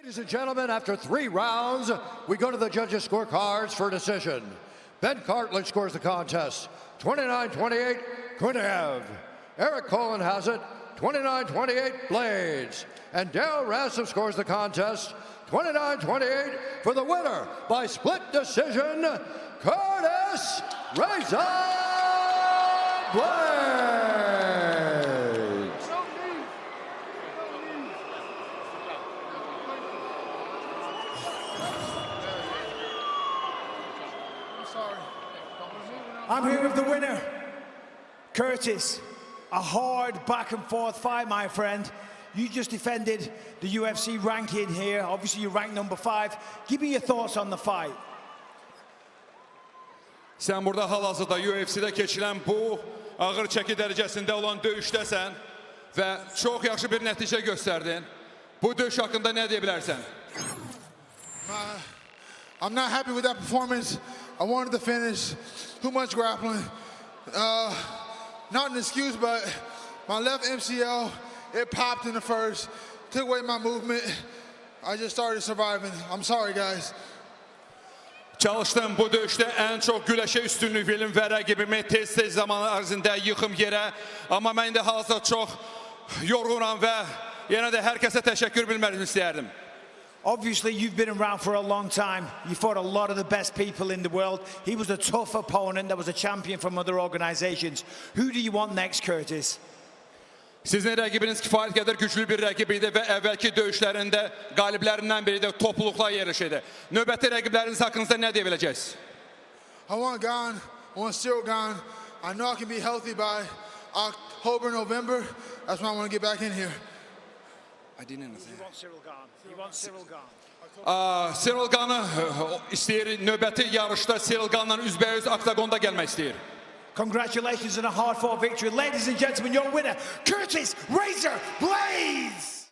Ladies and gentlemen, after 3 rounds, we go to the judges' scorecards for decision. Ben Cartlidge scores the contest, 29-28, Kunev. Eric Colin has it, 29-28, Blades. And Dale Ransom scores the contest, 29-28, for the winner by split decision, Curtis Razor Blades. I'm here with the winner, Curtis. A hard back and forth fight, my friend. You just defended the UFC ranking here. Obviously, you're ranked number 5. Give me your thoughts on the fight. Sen burada hal-hazırda UFC-də keçilən bu ağır çəki dərəcəsində olan döyüşdəsən və çox yaxşı bir nəticə göstərdin. Bu döyüş haqqında nə deyə bilərsən? I'm not happy with that performance. I wanted to finish. Too much grappling. Not an excuse, but my left MCL, it popped in the first. Took away my movement. I just started surviving. I'm sorry, guys. Çalışdım bu döyüşdə ən çox güləşə üstünlük verim və rəqibimi tez-tez zamanı ərzində yıxım yerə. Amma mən də hazırda çox yorğunam və yenə də hər kəsə təşəkkür bilmək istəyərdim. Obviously, you've been around for a long time. You fought a lot of the best people in the world. He was a tough opponent that was a champion from other organizations. Who do you want next, Curtis? Sizin rəqibiniz kifayət qədər güclü bir rəqib idi və əvvəlki döyüşlərində qaliblərindən biri də topluluqla yarışıydı. Növbəti rəqibləriniz haqqınızda nə deyə biləcəksiniz? I want Gane. I want Cyril Gane. I know I can be healthy by October, November. That's when I want to get back in here. You want Cyril Gane. You want Cyril Gane. Cyril Gane'ı istəyir, növbəti yarışda Cyril Gane'la üzbəüz oktagonda gəlmək istəyir. Congratulations on a hard-fought victory. Ladies and gentlemen, your winner, Curtis Razor Blades!